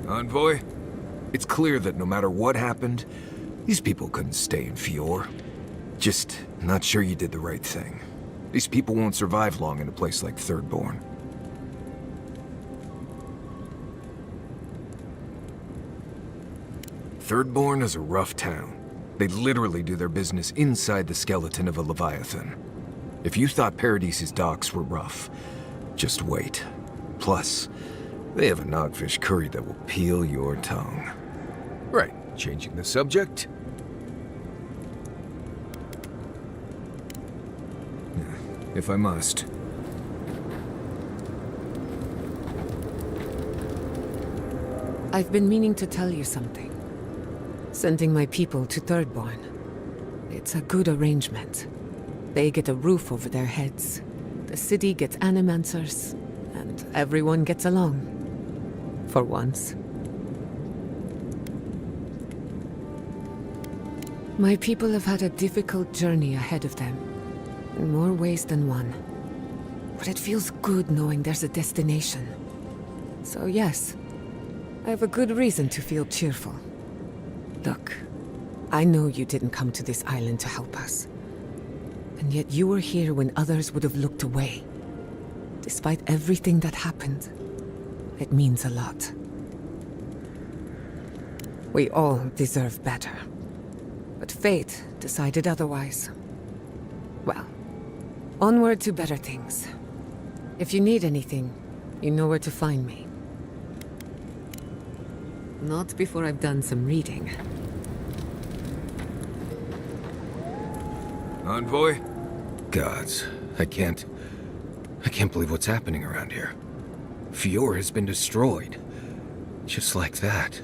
Envoy, it's clear that no matter what happened, these people couldn't stay in Fior. Just not sure you did the right thing. These people won't survive long in a place like Thirdborn. Thirdborn is a rough town. They literally do their business inside the skeleton of a Leviathan. If you thought Paradise's docks were rough, just wait. Plus, they have a nogfish curry that will peel your tongue. Right, changing the subject. If I must. I've been meaning to tell you something. Sending my people to Thirdborn. It's a good arrangement. They get a roof over their heads. The city gets animancers, and everyone gets along. For once. My people have had a difficult journey ahead of them. In more ways than one. But it feels good knowing there's a destination. So yes, I have a good reason to feel cheerful. Look, I know you didn't come to this island to help us. And yet you were here when others would have looked away. Despite everything that happened, it means a lot. We all deserve better. But fate decided otherwise. Well, onward to better things. If you need anything, you know where to find me. Not before I've done some reading. Envoy? Gods, I can't believe what's happening around here. Fior has been destroyed. Just like that.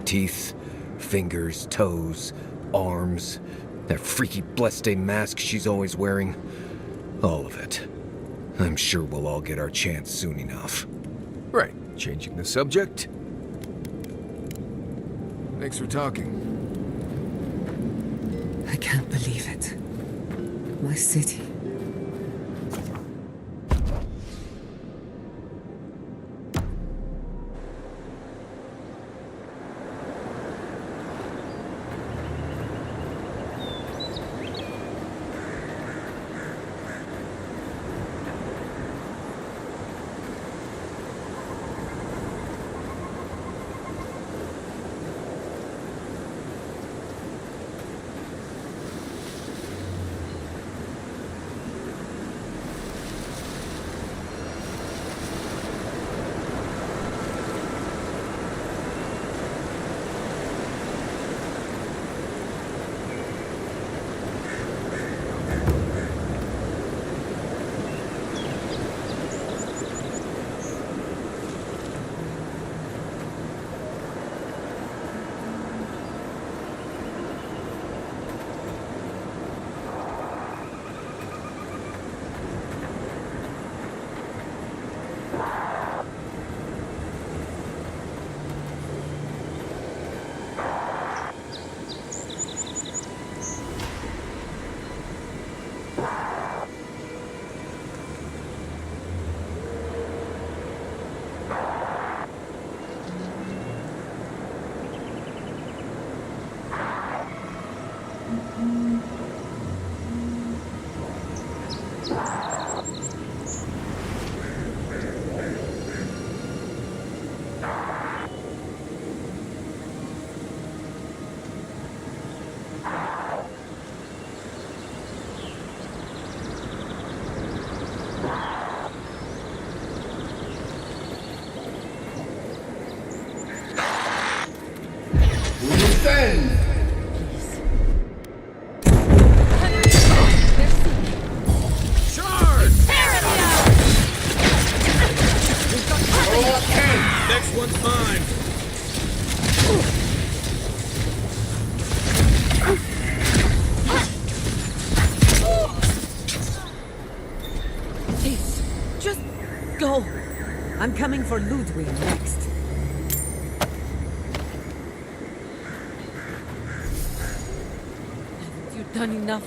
Teeth, fingers, toes, arms, that freaky Blessed mask she's always wearing. All of it. I'm sure we'll all get our chance soon enough. Right, changing the subject. Thanks for talking. I can't believe it. My city. Next one's mine. Please, just go. I'm coming for Ludwig next. Haven't you done enough?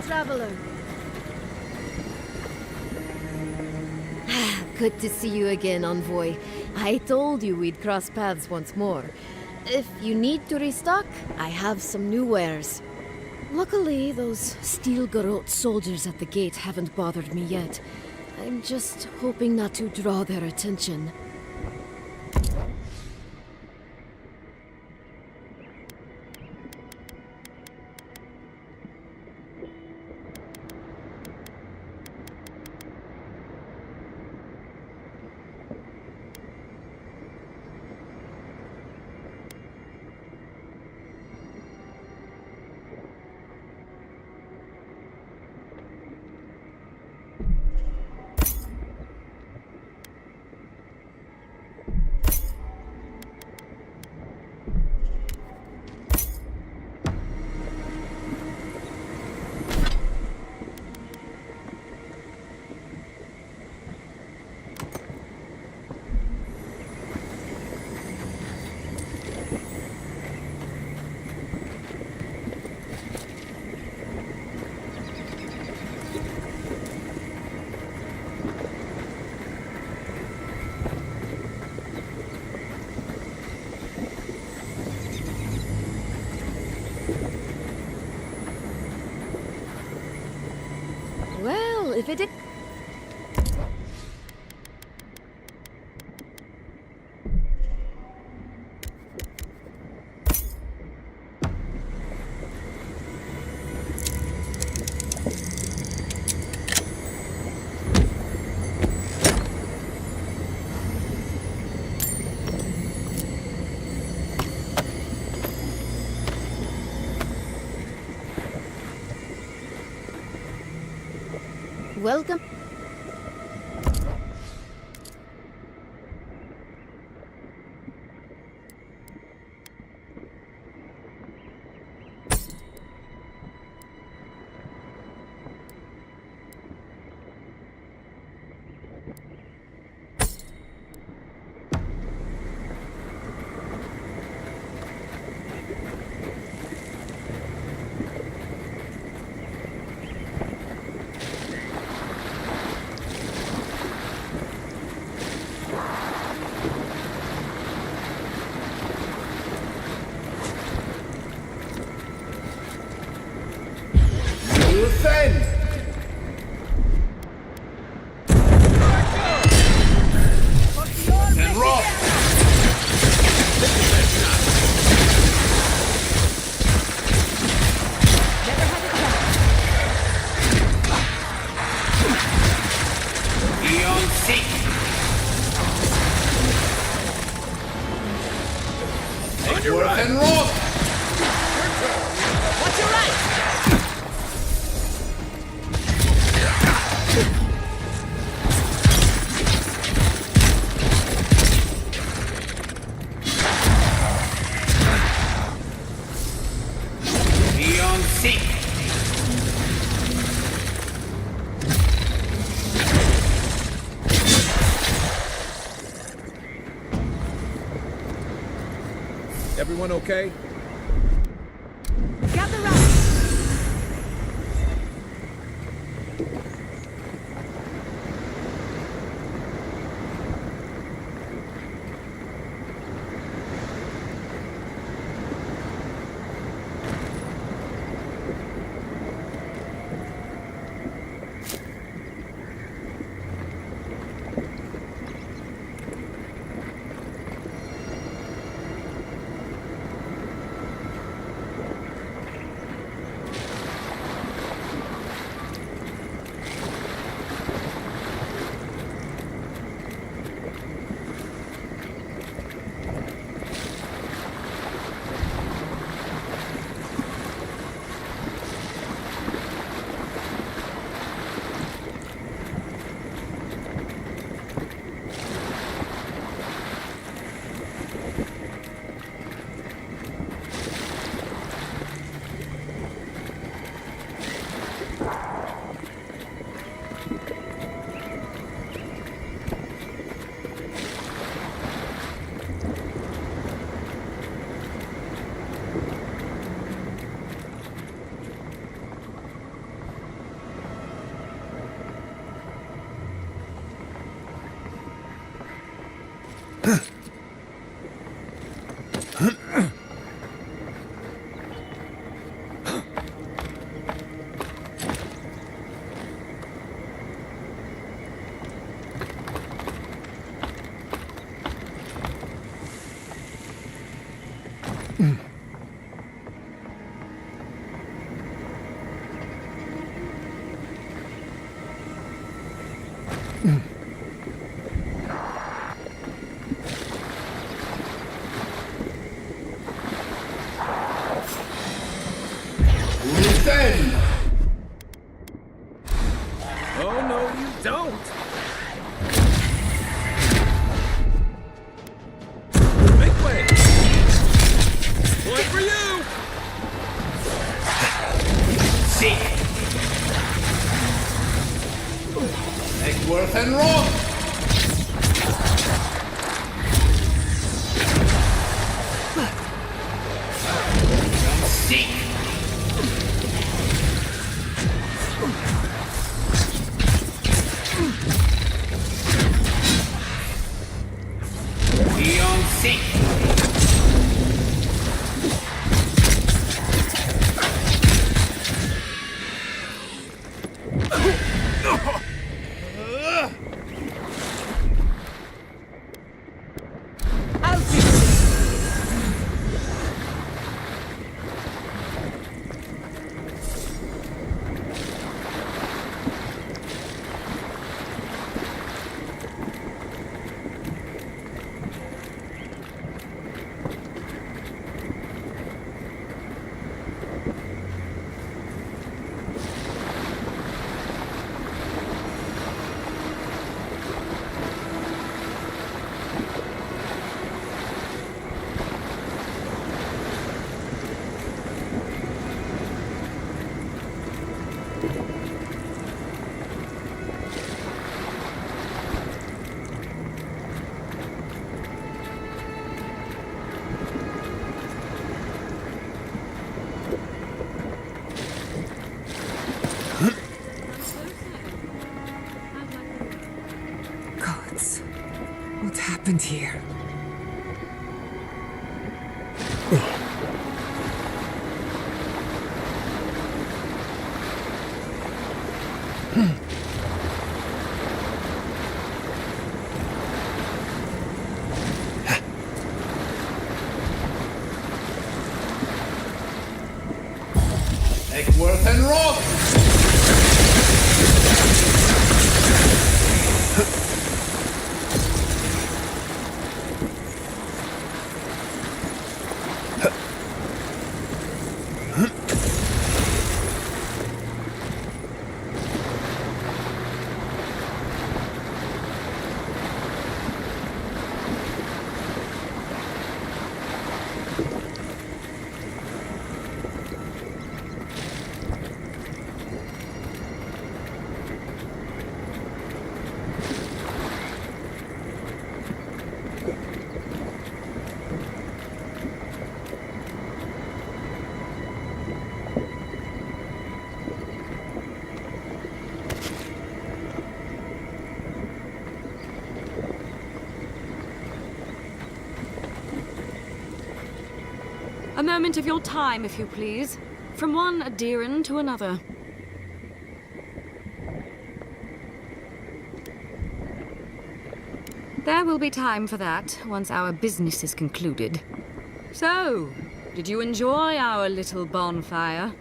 Traveler. Good to see you again, Envoy. I told you we'd cross paths once more. If you need to restock, I have some new wares. Luckily, those steel garrote soldiers at the gate haven't bothered me yet. I'm just hoping not to draw their attention. Well, if it... Welcome. Eggsworth and Roth! What's your right? Be on sync! Everyone okay? Gather round. Defend! Oh, no, you don't! Make way! One for you! Sync! Eggsworth and Roth! Sync! Be on sync! Gods, what happened here? Eggsworth and Roth! A moment of your time, if you please. From one Adiran to another. There will be time for that once our business is concluded. So, did you enjoy our little bonfire?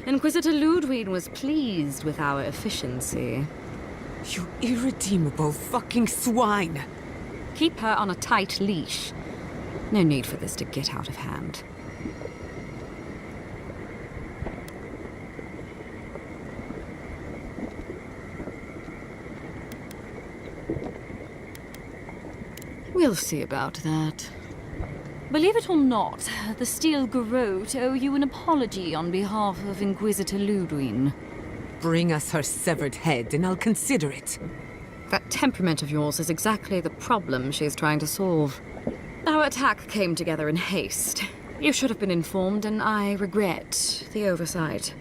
Inquisitor Ludwig was pleased with our efficiency. You irredeemable fucking swine! Keep her on a tight leash. No need for this to get out of hand. We'll see about that. Believe it or not, the Steel Garrote owe you an apology on behalf of Inquisitor Ludwig. Bring us her severed head and I'll consider it. That temperament of yours is exactly the problem she's trying to solve. Our attack came together in haste. You should have been informed, and I regret the oversight.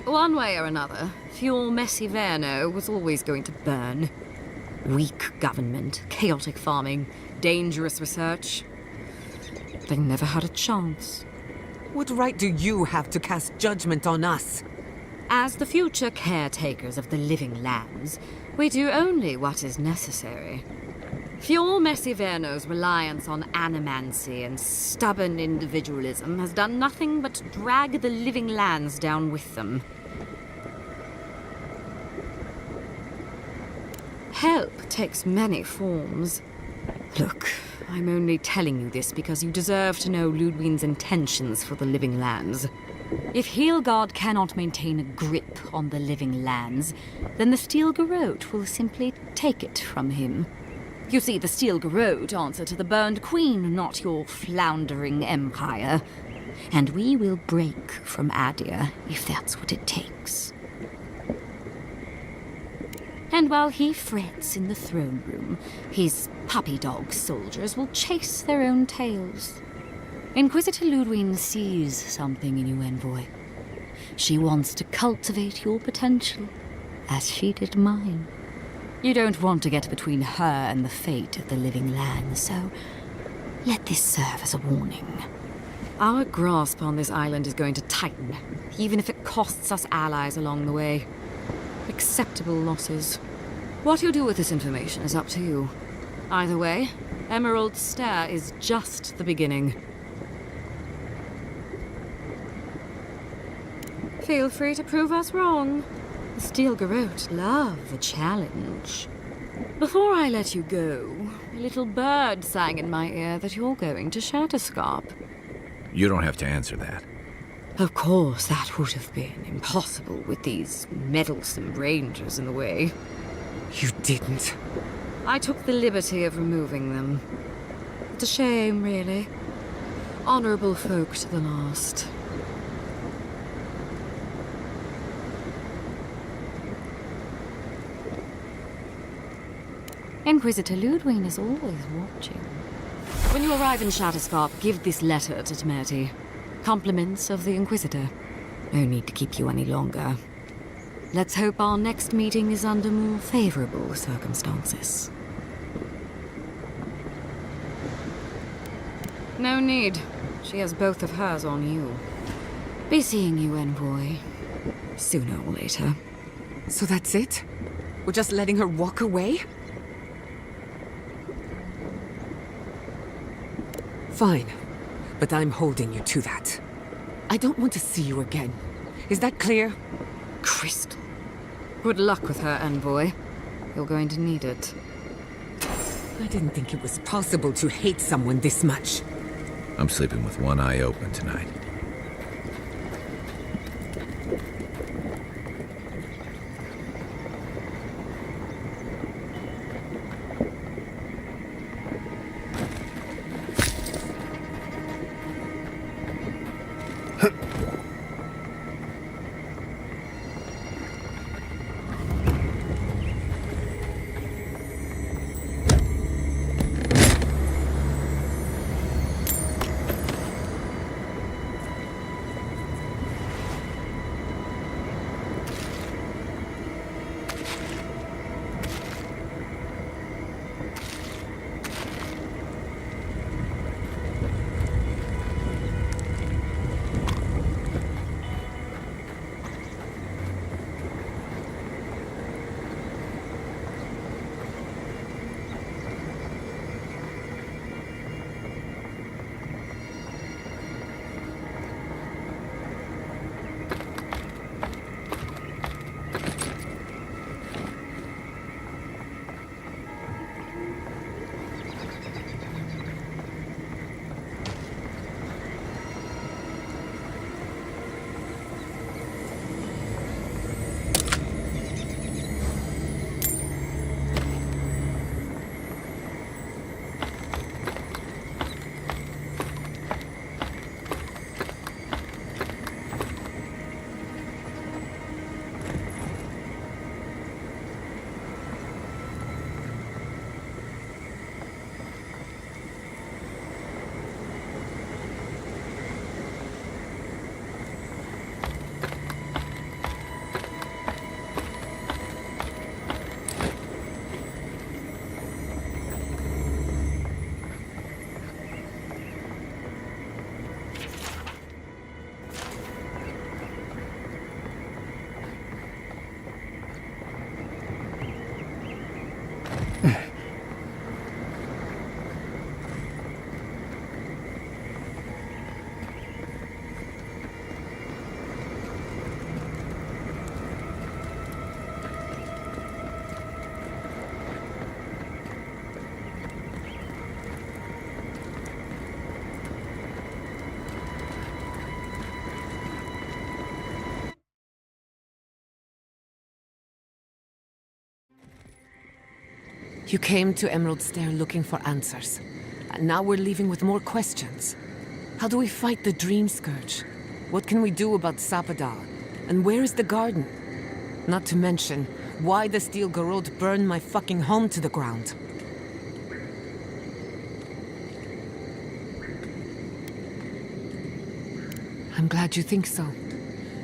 One way or another, Fuel Messi Verno was always going to burn. Weak government, chaotic farming, dangerous research. They never had a chance. What right do you have to cast judgment on us? As the future caretakers of the living lands, we do only what is necessary. Fuel Messi Verno's reliance on animancy and stubborn individualism has done nothing but drag the living lands down with them. Help takes many forms. Look, I'm only telling you this because you deserve to know Ludwig's intentions for the living lands. If Heelgard cannot maintain a grip on the living lands, then the Steel Garrote will simply take it from him. You see, the Steel Garrote answer to the Burned Queen, not your floundering empire. And we will break from Adir if that's what it takes. And while he frets in the throne room, his puppy dog soldiers will chase their own tails. Inquisitor Ludwig sees something in you, Envoy. She wants to cultivate your potential, as she did mine. You don't want to get between her and the fate of the living land, so let this serve as a warning. Our grasp on this island is going to tighten, even if it costs us allies along the way. Acceptable losses. What you do with this information is up to you. Either way, Emerald's Stare is just the beginning. Feel free to prove us wrong. The Steel Garrote love a challenge. Before I let you go, a little bird sang in my ear that you're going to Shatterscarp. You don't have to answer that. Of course, that would have been impossible with these meddlesome rangers in the way. You didn't. I took the liberty of removing them. It's a shame, really. Honorable folk to the last. Inquisitor Ludwig is always watching. When you arrive in Shatterscarp, give this letter to Temerity. Compliments of the Inquisitor. No need to keep you any longer. Let's hope our next meeting is under more favorable circumstances. No need. She has both of hers on you. Be seeing you, Envoy. Sooner or later. So that's it? We're just letting her walk away? Fine. But I'm holding you to that. I don't want to see you again. Is that clear? Crystal. Good luck with her, Envoy. You're going to need it. I didn't think it was possible to hate someone this much. I'm sleeping with one eye open tonight. You came to Emerald Stair looking for answers. And now we're leaving with more questions. How do we fight the Dream Scourge? What can we do about Sapadal? And where is the garden? Not to mention, why the Steel Garrote burned my fucking home to the ground. I'm glad you think so.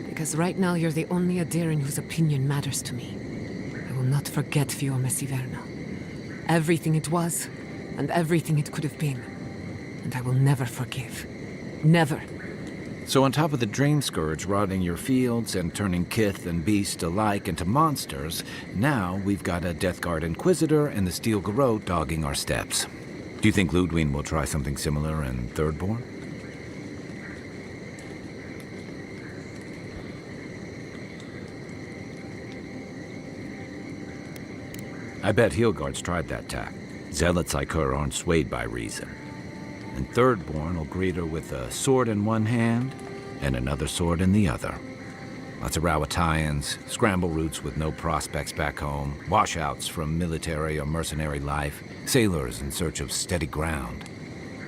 Because right now you're the only Adiran whose opinion matters to me. I will not forget Fiorma Siverna. Everything it was, and everything it could have been. And I will never forgive. Never. So on top of the Dream Scourge rotting your fields and turning kith and beast alike into monsters, now we've got a Death Guard Inquisitor and the Steel Garrote dogging our steps. Do you think Ludwig will try something similar in Thirdborn? I bet Heelguard's tried that tack. Zealots like her aren't swayed by reason. And Thirdborn will greet her with a sword in one hand and another sword in the other. Lots of Rawatayans, scramble routes with no prospects back home, washouts from military or mercenary life, sailors in search of steady ground.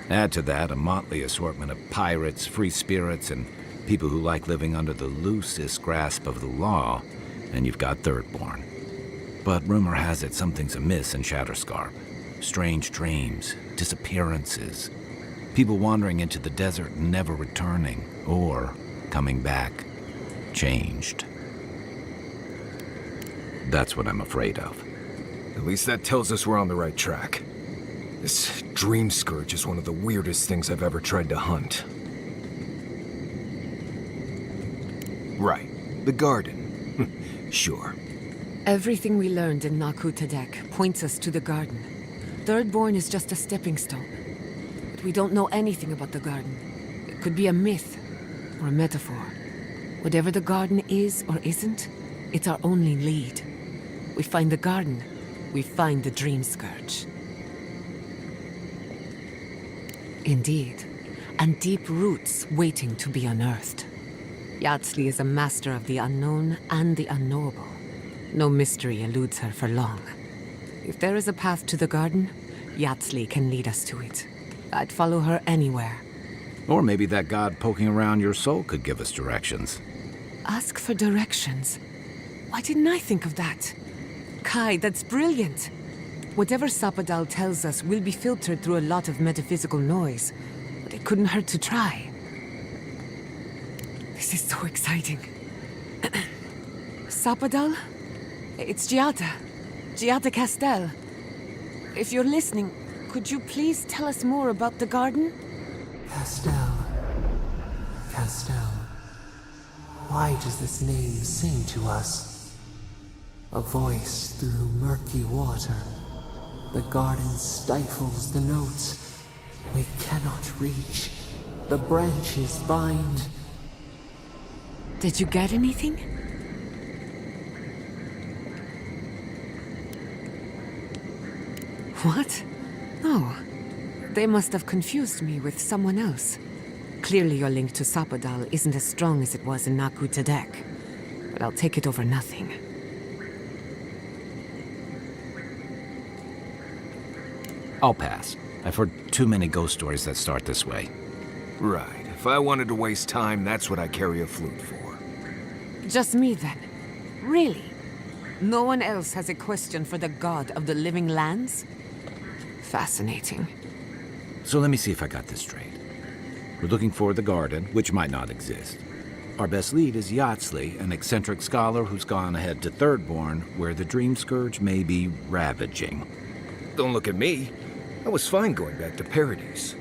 Add to that a motley assortment of pirates, free spirits, and people who like living under the loosest grasp of the law, and you've got Thirdborn. But rumor has it something's amiss in Shatterscarp. Strange dreams, disappearances, people wandering into the desert and never returning, or coming back, changed. That's what I'm afraid of. At least that tells us we're on the right track. This Dream Scourge is one of the weirdest things I've ever tried to hunt. Right, the garden. Sure. Everything we learned in Naku Tadek points us to the garden. Thirdborn is just a stepping stone. But we don't know anything about the garden. It could be a myth, or a metaphor. Whatever the garden is or isn't, it's our only lead. We find the garden, we find the Dream Scourge. Indeed, and deep roots waiting to be unearthed. Yatsley is a master of the unknown and the unknowable. No mystery eludes her for long. If there is a path to the garden, Yatsley can lead us to it. I'd follow her anywhere. Or maybe that god poking around your soul could give us directions. Ask for directions. Why didn't I think of that? Kai, that's brilliant. Whatever Sapadal tells us will be filtered through a lot of metaphysical noise, but it couldn't hurt to try. This is so exciting. Sapadal? It's Giada. Giada Castel. If you're listening, could you please tell us more about the garden? Castel. Castel. Why does this name sing to us? A voice through murky water. The garden stifles the notes. We cannot reach. The branches bind. Did you get anything? What? Oh. They must have confused me with someone else. Clearly your link to Sapadal isn't as strong as it was in Naku Tadek. But I'll take it over nothing. I'll pass. I've heard too many ghost stories that start this way. Right. If I wanted to waste time, that's what I carry a flute for. Just me then? Really? No one else has a question for the god of the living lands? Fascinating. So let me see if I got this straight. We're looking for the garden, which might not exist. Our best lead is Yatsley, an eccentric scholar who's gone ahead to Thirdborn, where the Dream Scourge may be ravaging. Don't look at me. I was fine going back to Paradise.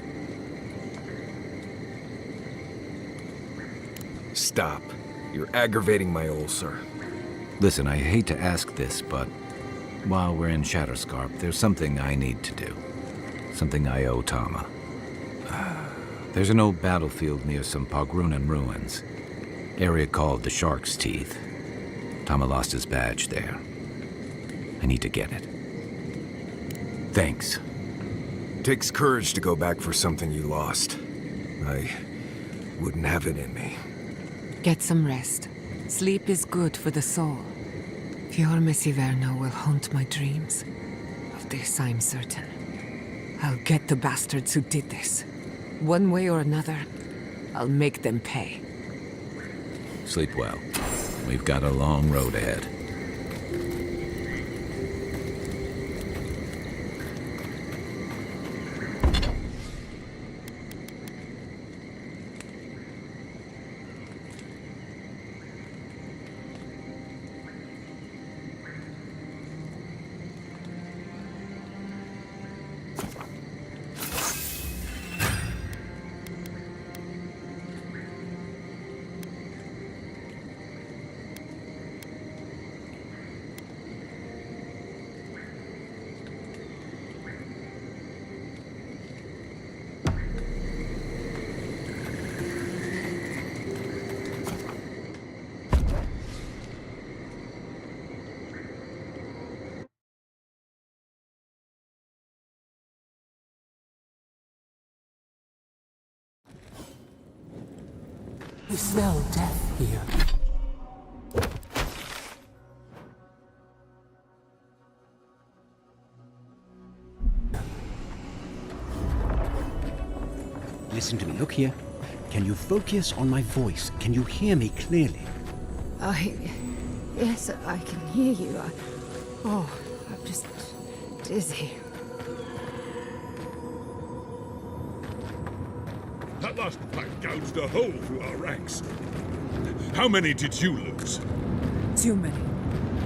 Stop. You're aggravating my ulcer. Listen, I hate to ask this, but while we're in Shatterscarp, there's something I need to do. Something I owe Tama. There's an old battlefield near some Pogrunan ruins. Area called the Shark's Teeth. Tama lost his badge there. I need to get it. Thanks. Takes courage to go back for something you lost. I wouldn't have it in me. Get some rest. Sleep is good for the soul. Fiorma Siverno will haunt my dreams of this, I'm certain. I'll get the bastards who did this. One way or another, I'll make them pay. Sleep well. We've got a long road ahead. You smell death here. Listen to me. Look here. Can you focus on my voice? Can you hear me clearly? Yes, I can hear you. I'm just dizzy. That last fight gouged a hole through our ranks. How many did you lose? Too many.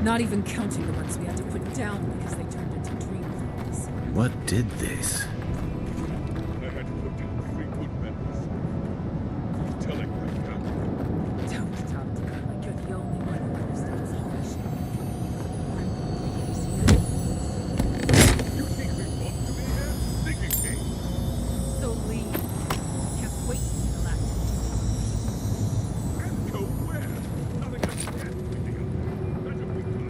Not even counting the ones we had to put down because they turned into dream things. What did this? I had looked at 3 good members. He's telling right now. Don't talk to me like you're the only one who understands hardship. You think we want to be here? Thinking me? So leave. Can't wait to see the last of you. And go where? Nothing like that picking up. That's a big time.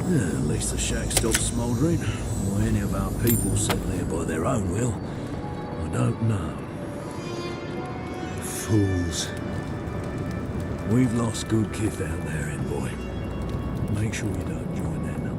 At least the shack stopped smouldering. Or any of our people set there by their own will. I don't know. Fools. We've lost good kith out there, envoy. Make sure you don't join their number.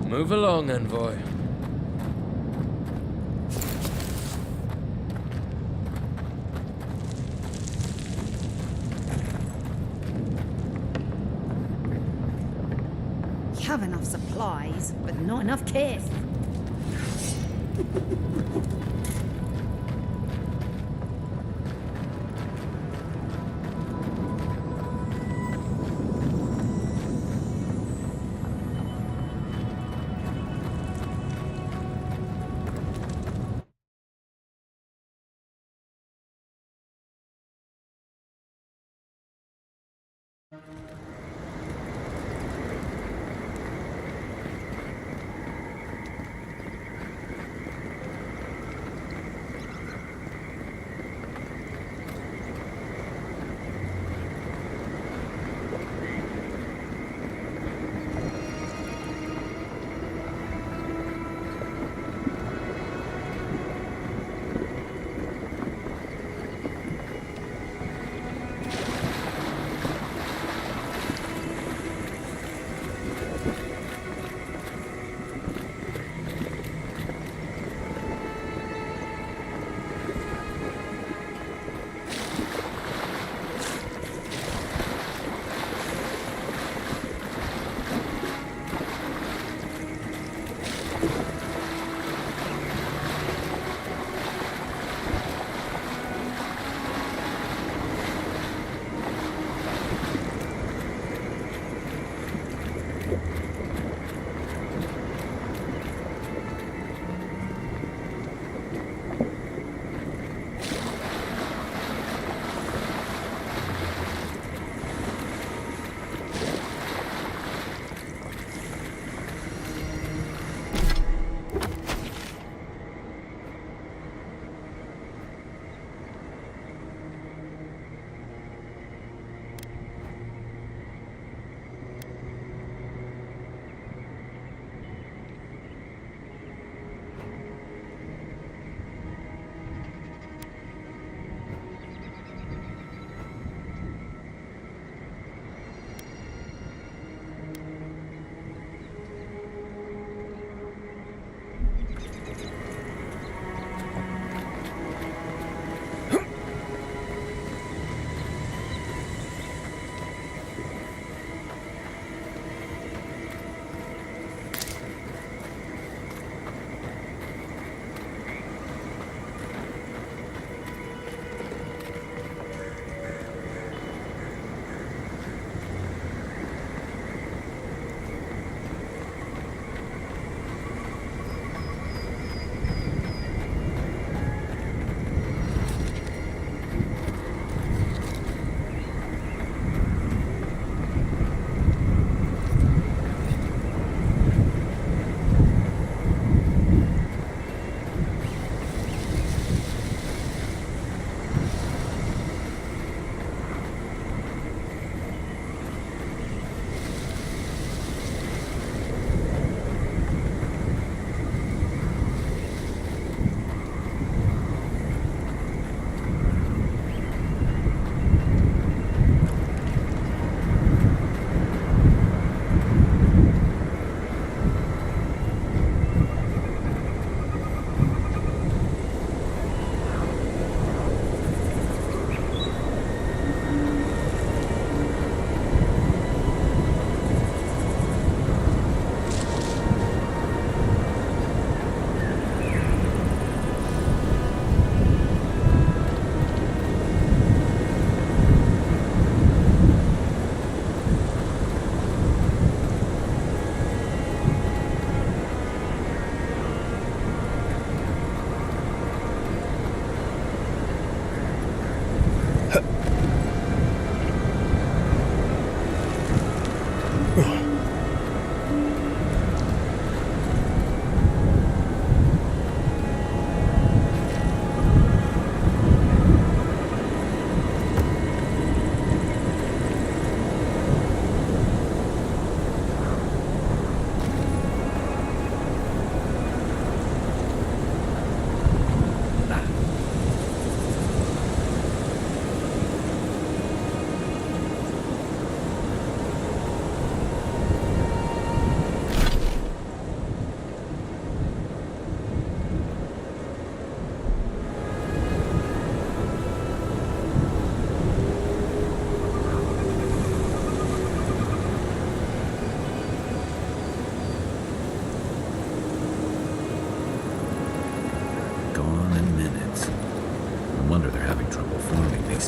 Move along, envoy. You have enough supplies, but not enough kith.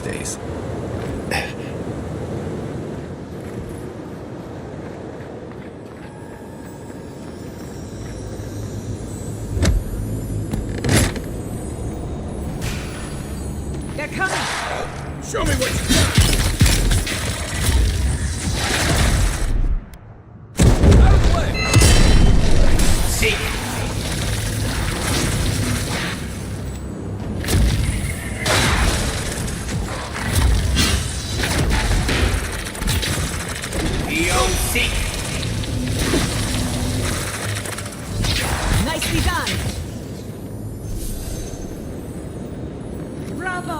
days. They're coming! Show me what you got! Out of the way! Seek! Eo seek! Nicely done! Bravo!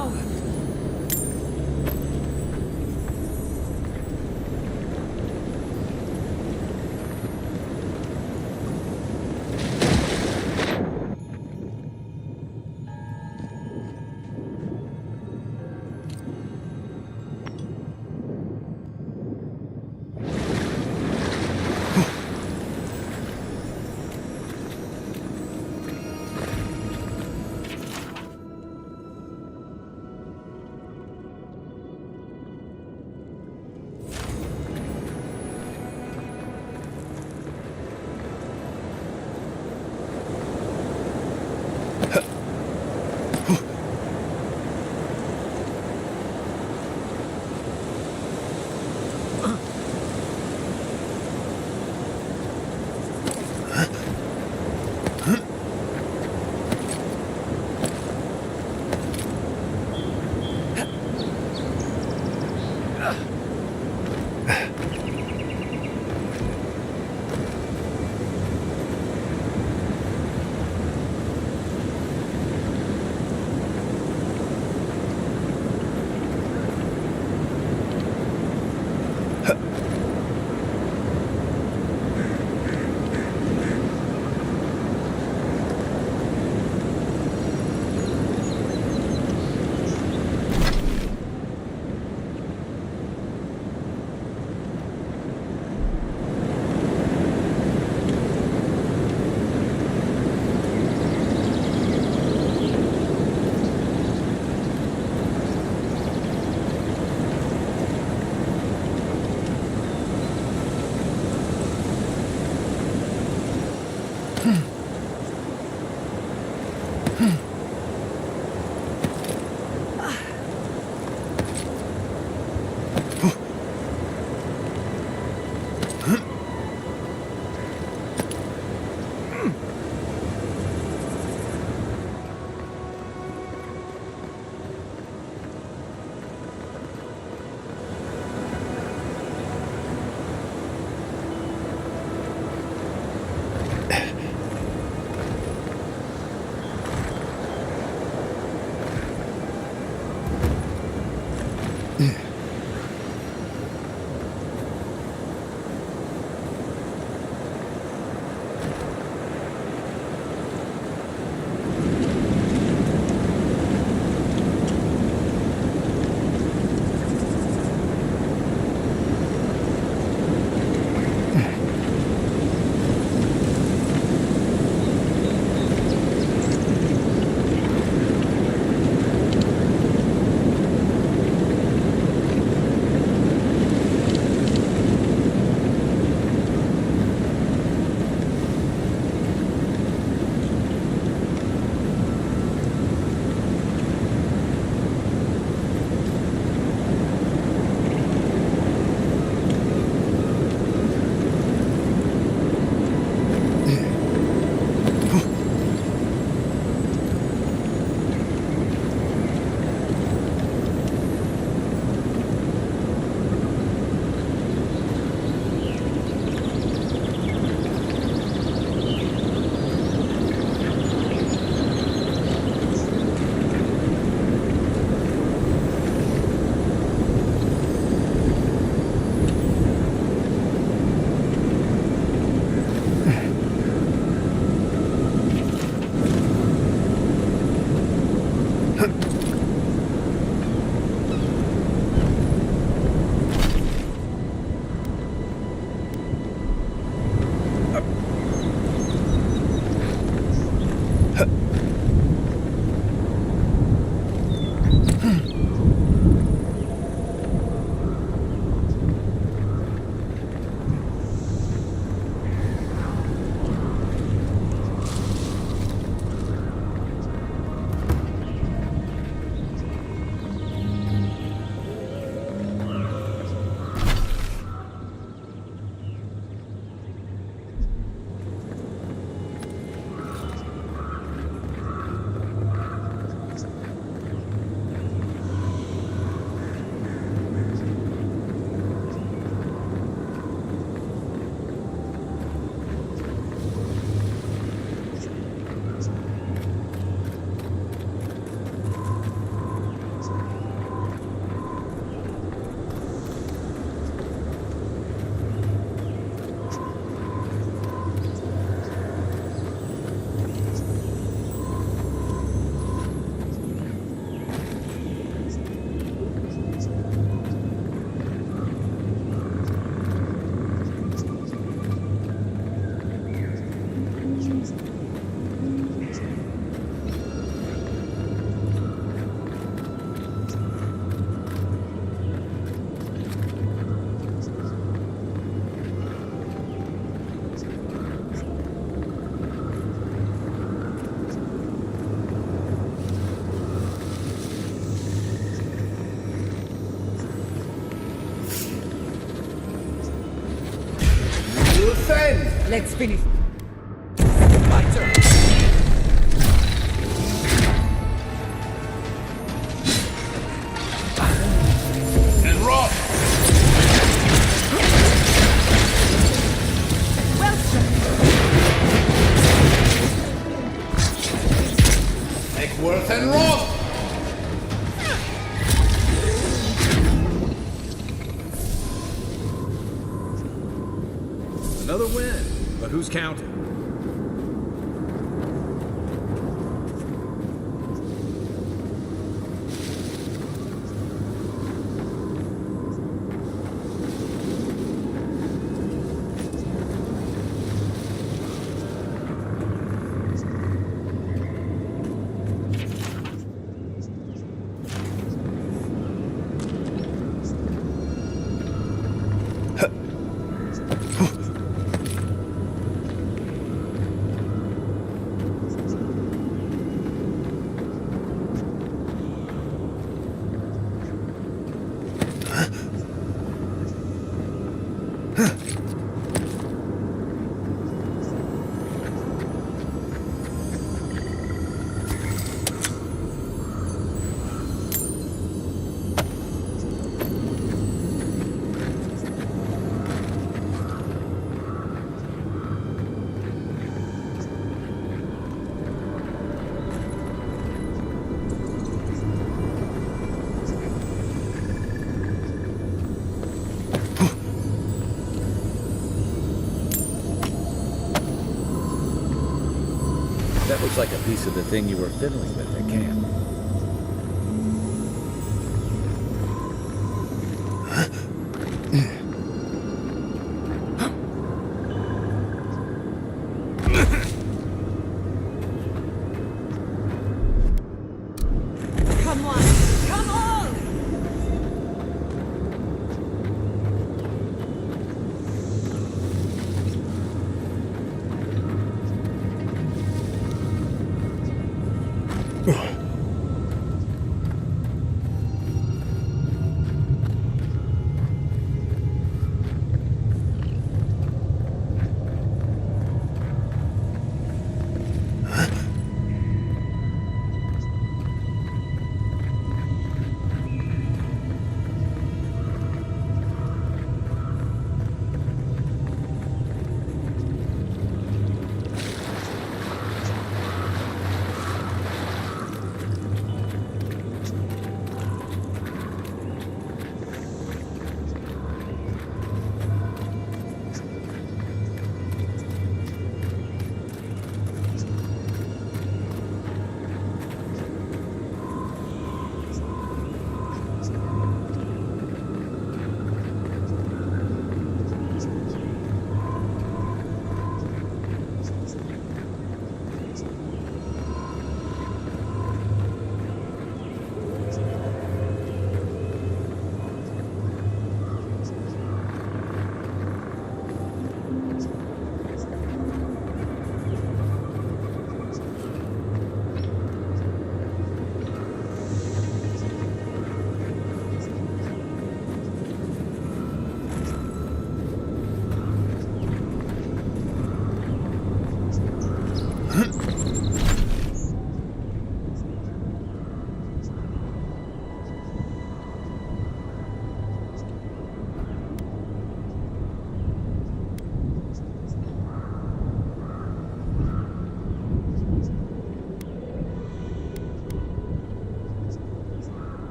Defend! Let's finish. My turn! And rock! Eckworth and rock! Another win, but who's counting? That looks like a piece of the thing you were fiddling with at camp. Come on! Come on!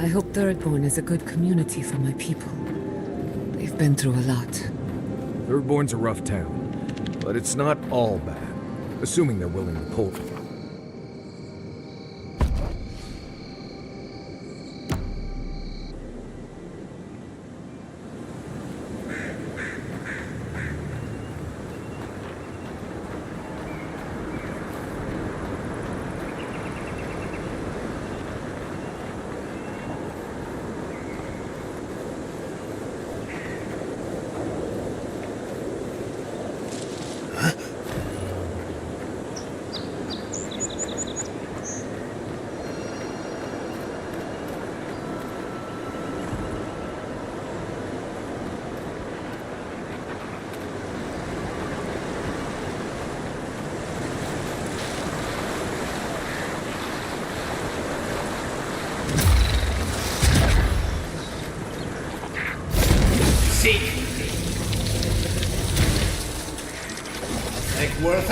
I hope Thirdborn is a good community for my people. They've been through a lot. Thirdborn's a rough town, but it's not all bad, assuming they're willing to pull.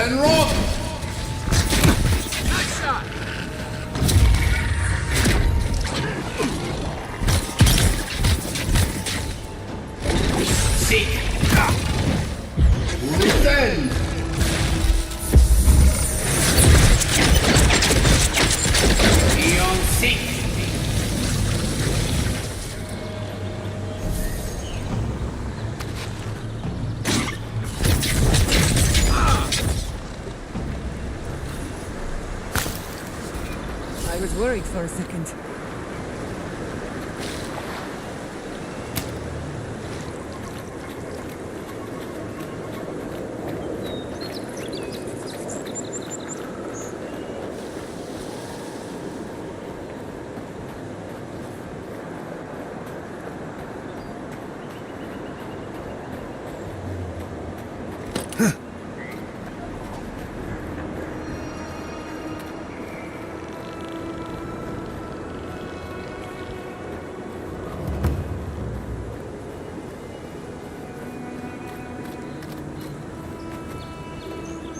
and run! Nice shot! Seek! Revenge! Beyond seek! I was worried for a second.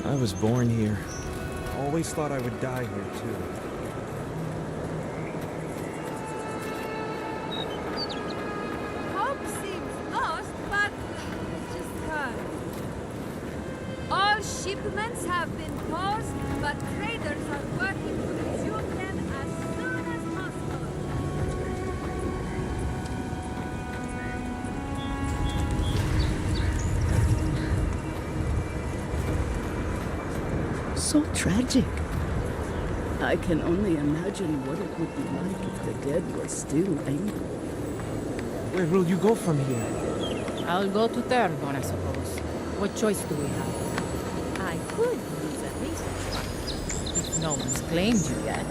I was born here. Always thought I would die here, too. Hope seems lost, but it's just time. All shipments have been paused, but traders are working to resume them as soon as possible. So tragic. I can only imagine what it would be like if the dead were still angry. Where will you go from here? I'll go to Tergon, I suppose. What choice do we have? I could use a research party, if no one's claimed you yet.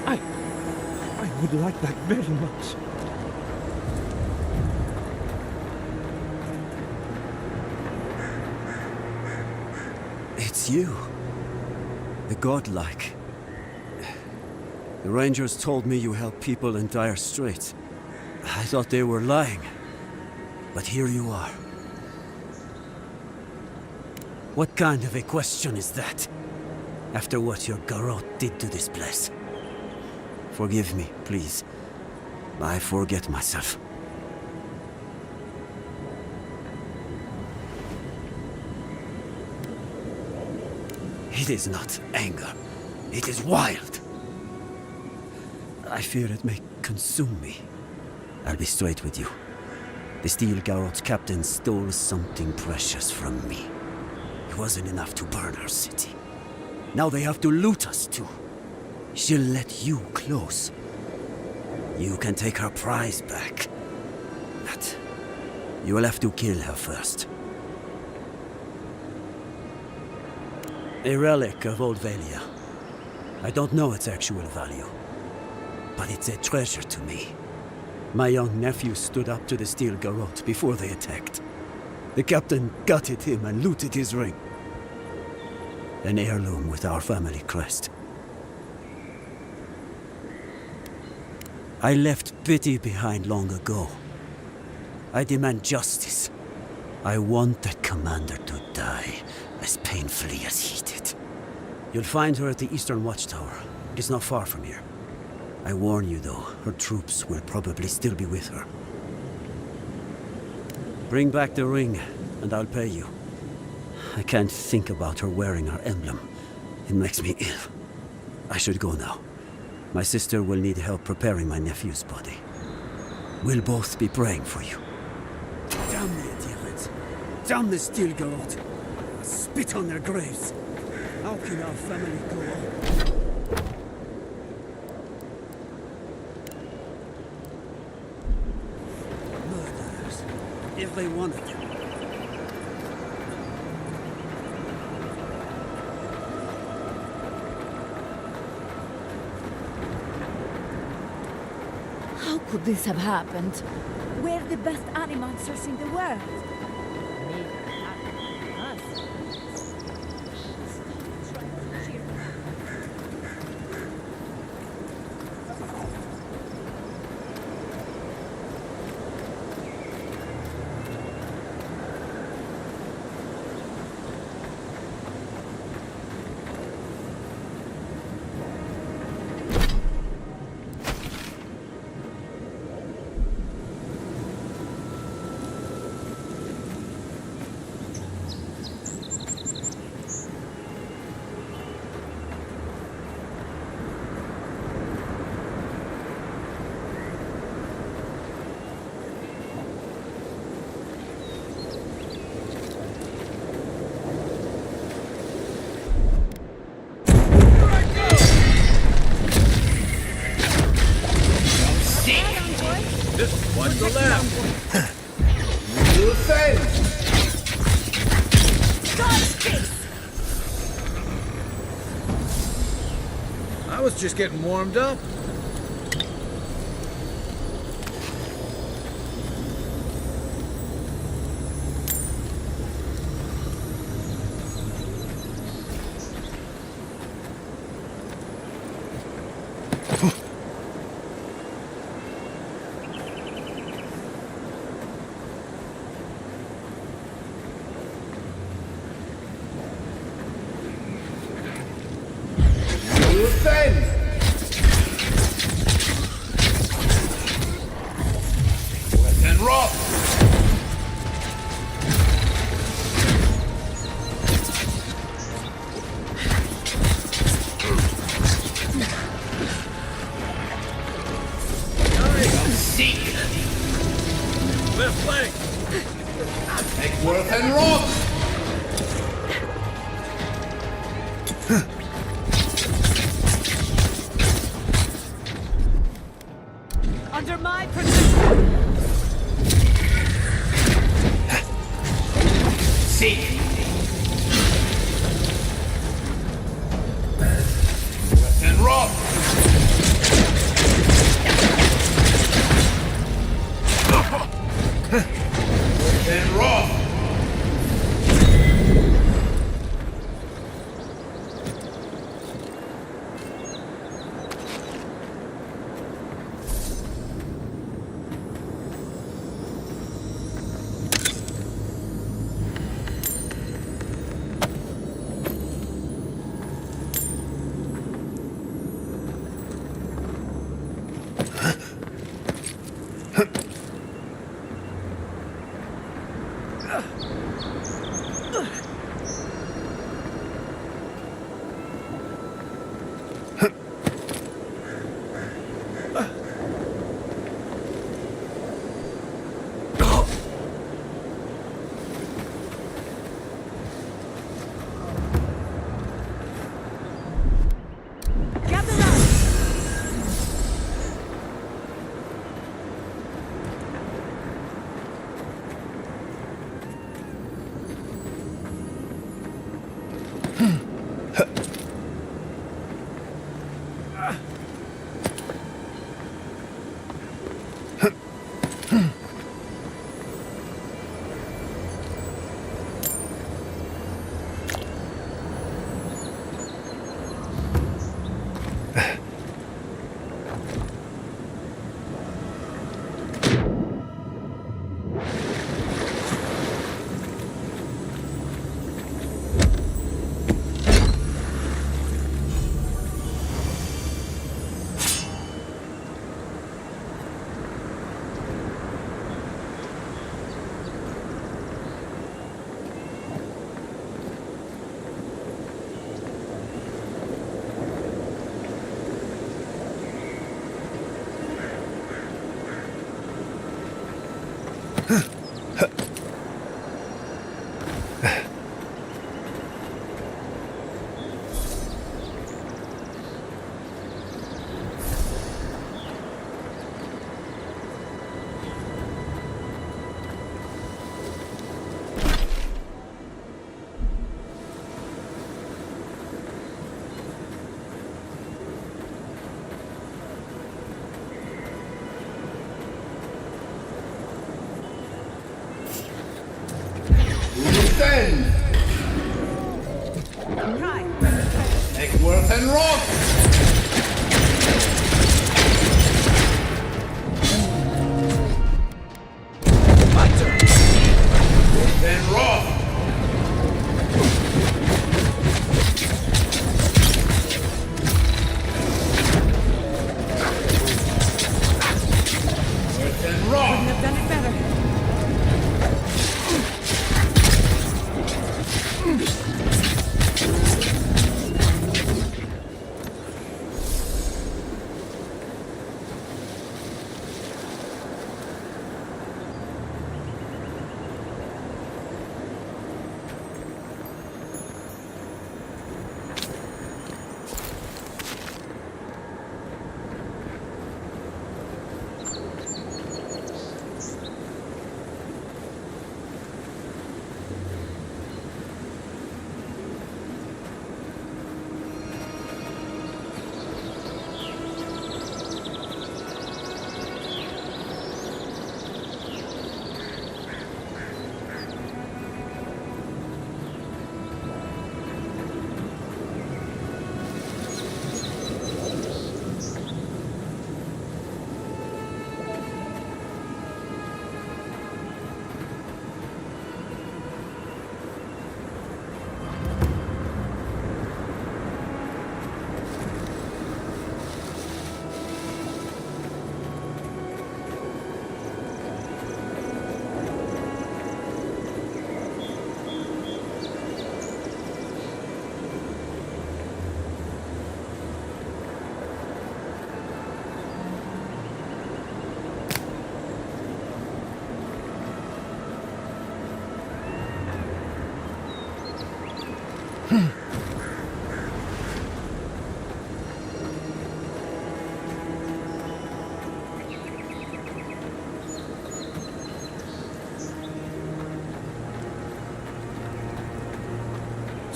I would like that very much. It's you. The godlike. The Rangers told me you help people in dire straits. I thought they were lying. But here you are. What kind of a question is that? After what your garrote did to this place. Forgive me, please. I forget myself. It is not anger. It is wild. I fear it may consume me. I'll be straight with you. The Steel Garrot's captain stole something precious from me. It wasn't enough to burn her city. Now they have to loot us too. She'll let you close. You can take her prize back. But you will have to kill her first. A relic of Old Valia. I don't know its actual value, but it's a treasure to me. My young nephew stood up to the Steel Garrote before they attacked. The captain gutted him and looted his ring. An heirloom with our family crest. I left pity behind long ago. I demand justice. I want that commander to die as painfully as he did. You'll find her at the Eastern Watchtower. It's not far from here. I warn you though, her troops will probably still be with her. Bring back the ring, and I'll pay you. I can't think about her wearing her emblem. It makes me ill. I should go now. My sister will need help preparing my nephew's body. We'll both be praying for you. Damn the idiots! Damn the Steel Garrote! I spit on their graves! How can our family go on? Murderers. If they wanted them. How could this have happened? We're the best animonsters in the world. to the left. You defend! I was just getting warmed up. You defend! Wet and rock! Seek! Left flank. Eckworth and rock! Under my protection! Seek! Wet and rock! Wet and rock!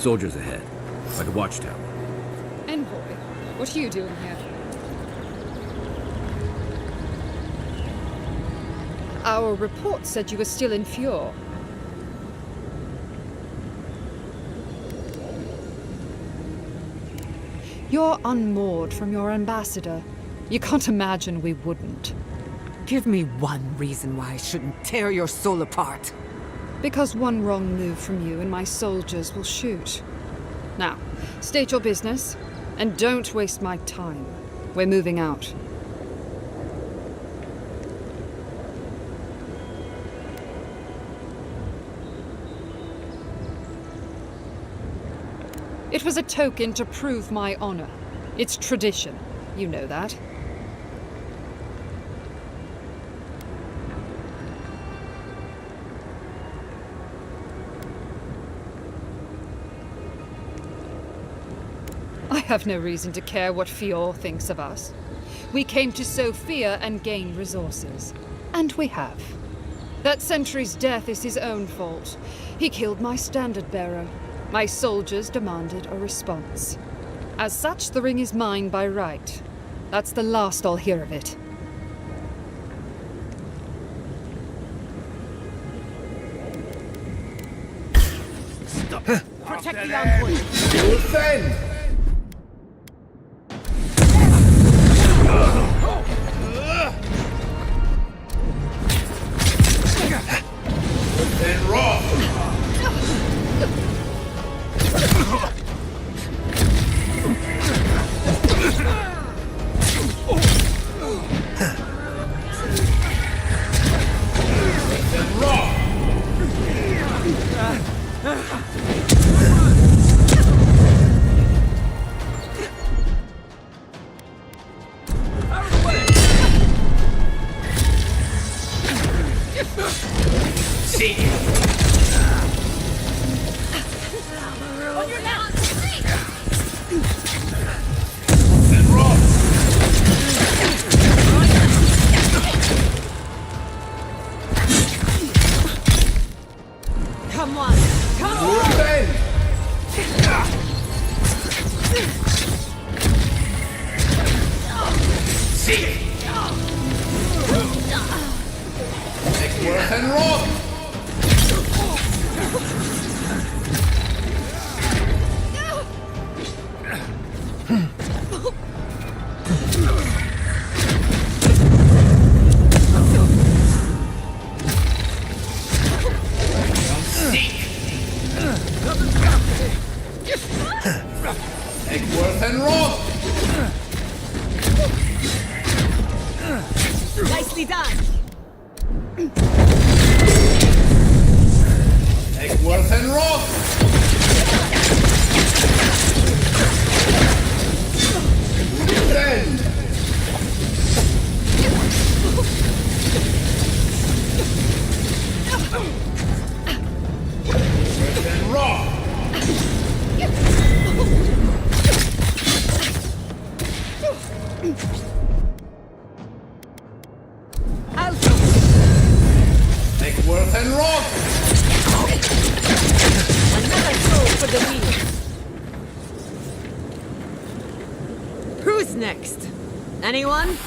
Soldiers ahead. Like a watchtower. Envoy, what are you doing here? Our report said you were still in Fjord. You're unmoored from your ambassador. You can't imagine we wouldn't. Give me one reason why I shouldn't tear your soul apart. Because one wrong move from you and my soldiers will shoot. Now, state your business, and don't waste my time. We're moving out. It was a token to prove my honor. It's tradition. You know that. I have no reason to care what Fior thinks of us. We came to sow fear and gain resources. And we have. That sentry's death is his own fault. He killed my standard-bearer. My soldiers demanded a response. As such, the ring is mine by right. That's the last I'll hear of it. Stop! Protect the envoy! You'll defend! Then rock! Come on! Come on! Worth and rock! Egworth and rock! Nicely done! Egworth and rock! Defend! Egworth and rock! Egworth and rock! Another soul for the wheel! Who's next? Anyone?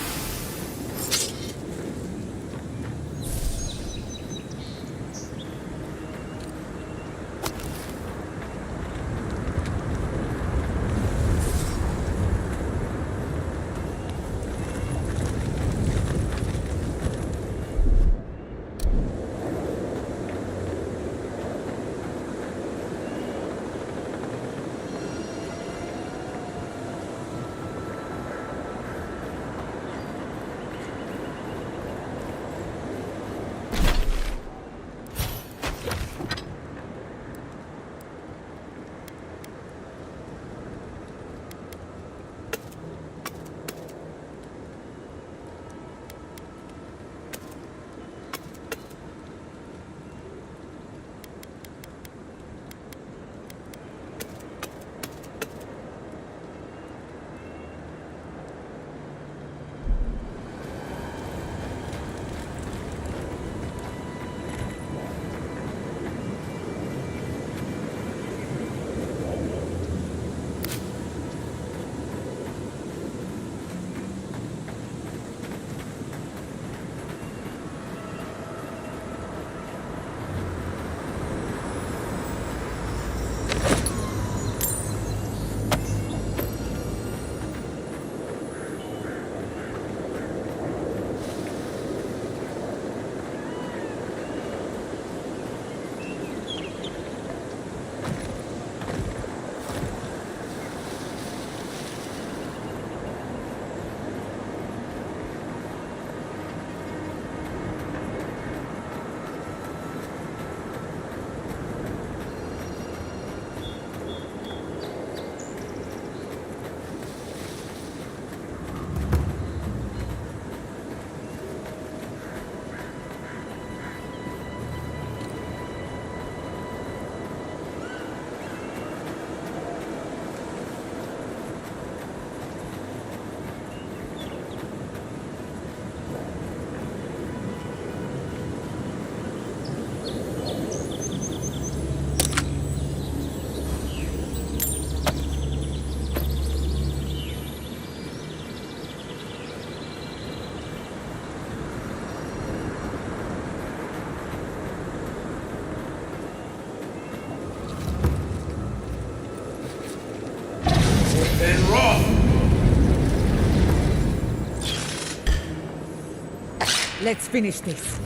Let's finish this.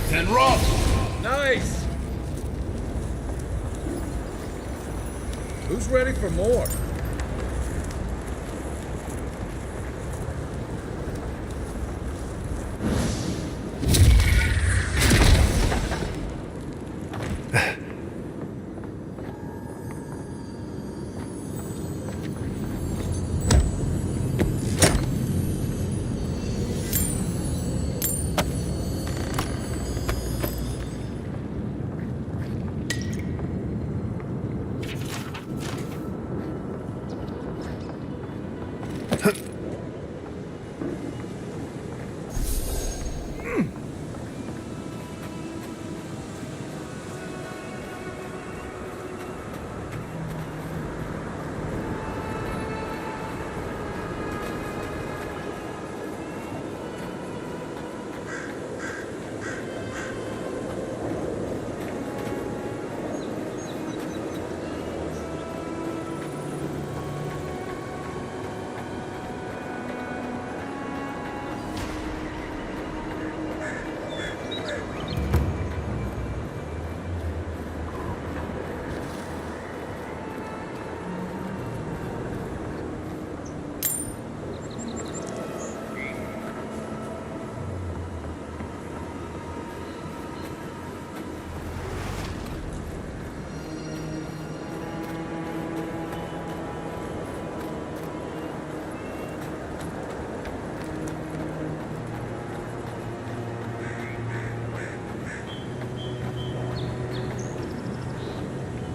Then rock! Nice! Who's ready for more?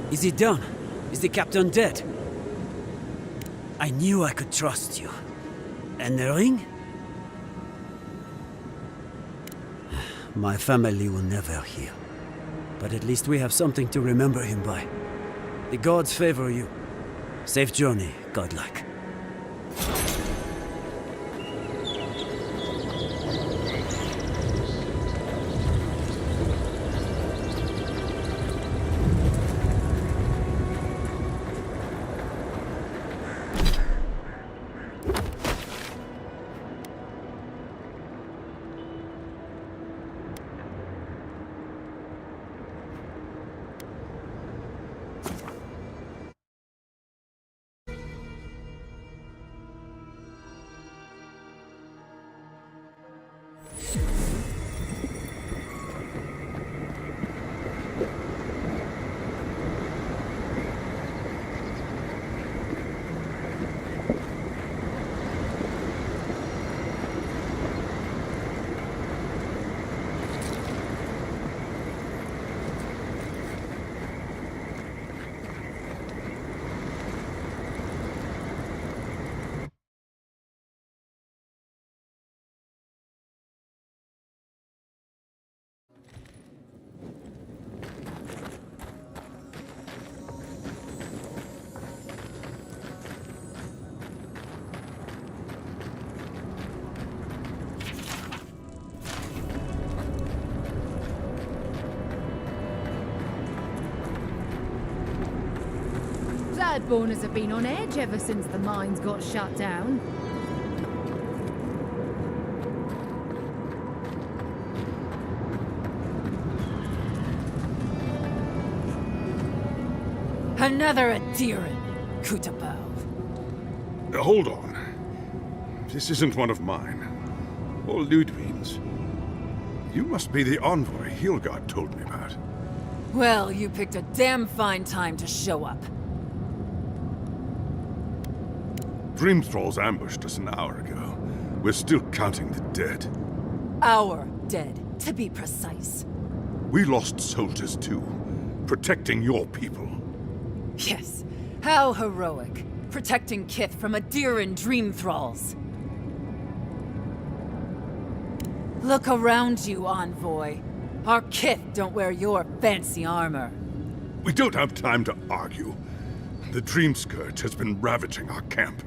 Is it done? Is the captain dead? I knew I could trust you. And the ring? My family will never heal. But at least we have something to remember him by. The gods favor you. Safe journey, godlike. Bloodborners have been on edge ever since the mines got shut down. Another Adiran, Kutabov. Hold on. This isn't one of mine. Or Ludwig's. You must be the envoy Hilgard told me about. Well, you picked a damn fine time to show up. Dream Thralls ambushed us an hour ago. We're still counting the dead. Our dead, to be precise. We lost soldiers too, protecting your people. Yes, how heroic. Protecting Kith from Adiran dream thralls. Look around you, envoy. Our Kith don't wear your fancy armor. We don't have time to argue. The Dream Scourge has been ravaging our camp.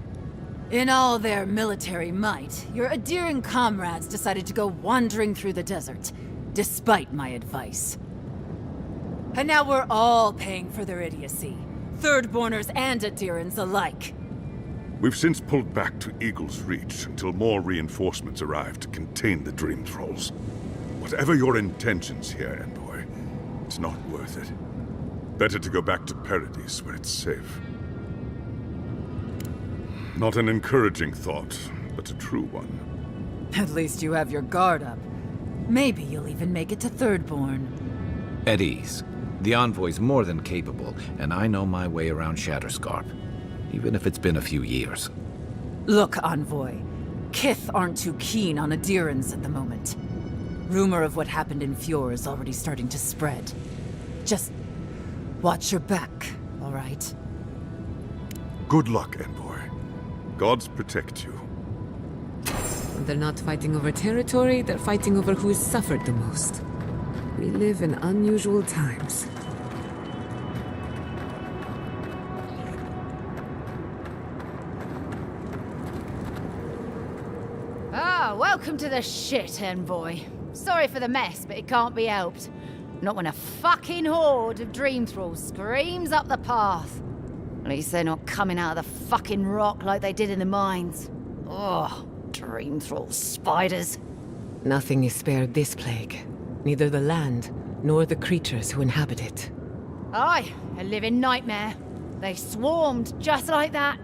In all their military might, your Adiran comrades decided to go wandering through the desert, despite my advice. And now we're all paying for their idiocy. Thirdborners and Adirans alike. We've since pulled back to Eagle's Reach until more reinforcements arrive to contain the Dream Thralls. Whatever your intentions here, Envoy, it's not worth it. Better to go back to Paradise where it's safe. Not an encouraging thought, but a true one. At least you have your guard up. Maybe you'll even make it to Thirdborn. At ease. The Envoy's more than capable, and I know my way around Shatterscarp, even if it's been a few years. Look, Envoy. Kith aren't too keen on adherents at the moment. Rumor of what happened in Fjord is already starting to spread. Just watch your back, all right? Good luck, Envoy. Gods protect you. They're not fighting over territory, they're fighting over who has suffered the most. We live in unusual times. Welcome to the shit, Envoy. Sorry for the mess, but it can't be helped. Not when a fucking horde of Dream Thralls screams up the path. At least they're not coming out of the fucking rock like they did in the mines. Oh, Dream Thrall spiders. Nothing is spared this plague. Neither the land, nor the creatures who inhabit it. Aye, a living nightmare. They swarmed just like that.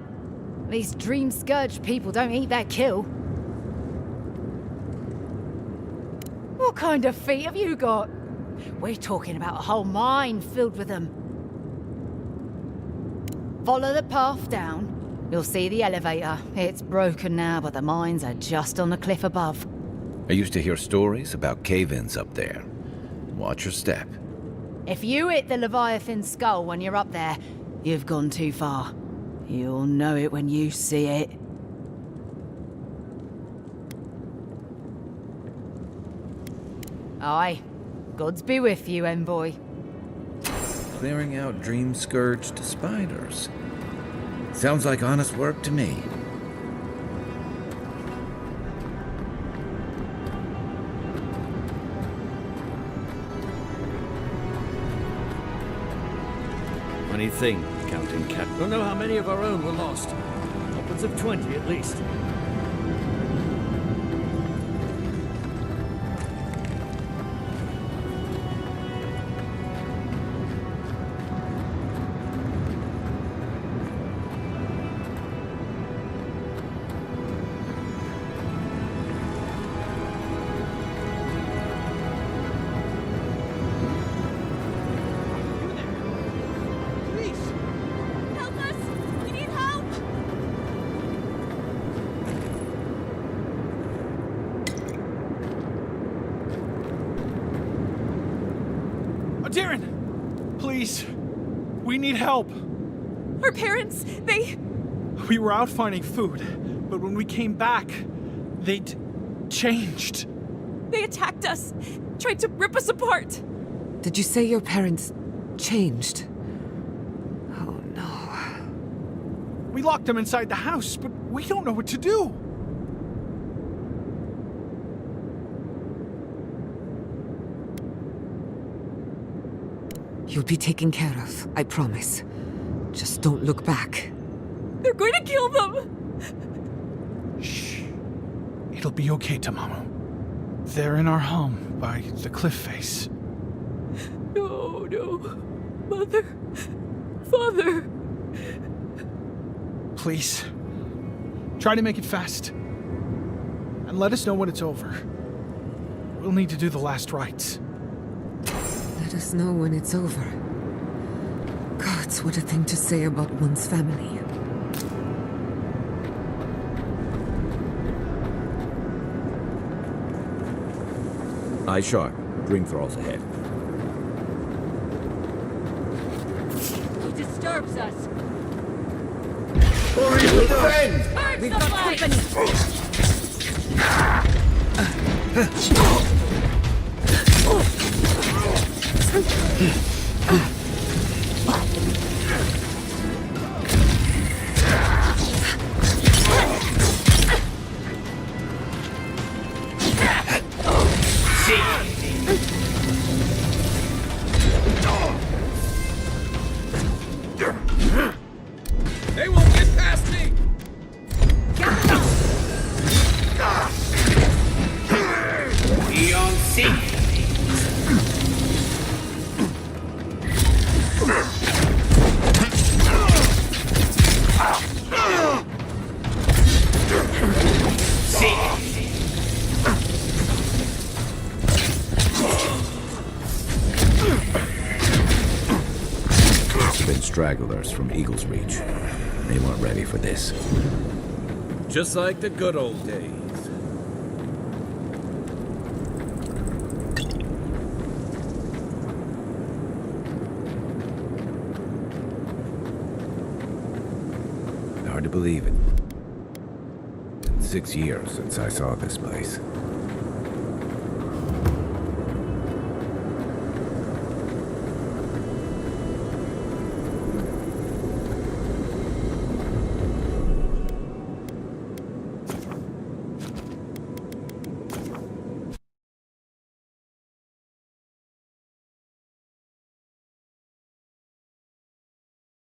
These Dream Scourge people don't eat their kill. What kind of feet have you got? We're talking about a whole mine filled with them. Follow the path down. You'll see the elevator. It's broken now, but the mines are just on the cliff above. I used to hear stories about cave-ins up there. Watch your step. If you hit the Leviathan skull when you're up there, you've gone too far. You'll know it when you see it. Aye. Gods be with you, Envoy. Clearing out dream-scourged spiders. Sounds like honest work to me. Funny thing, Captain Cap. Don't know how many of our own were lost. Upwards of 20 at least. Darren! Please! We need help! Our parents, they... We were out finding food, but when we came back, they'd changed. They attacked us, tried to rip us apart. Did you say your parents changed? Oh no. We locked them inside the house, but we don't know what to do. You'll be taken care of, I promise. Just don't look back. They're going to kill them! Shh. It'll be okay, Tamamu. They're in our home by the cliff face. No, no. Mother. Father. Please. Try to make it fast. And let us know when it's over. We'll need to do the last rites. Let us know when it's over. Gods, what a thing to say about one's family. Eye sharp. Dream Thralls ahead. He disturbs us. Hurry with the friend! Birds We've got They won't get past me! stragglers from Eagle's Reach. They weren't ready for this. Just like the good old days. Hard to believe it. Been 6 years since I saw this place.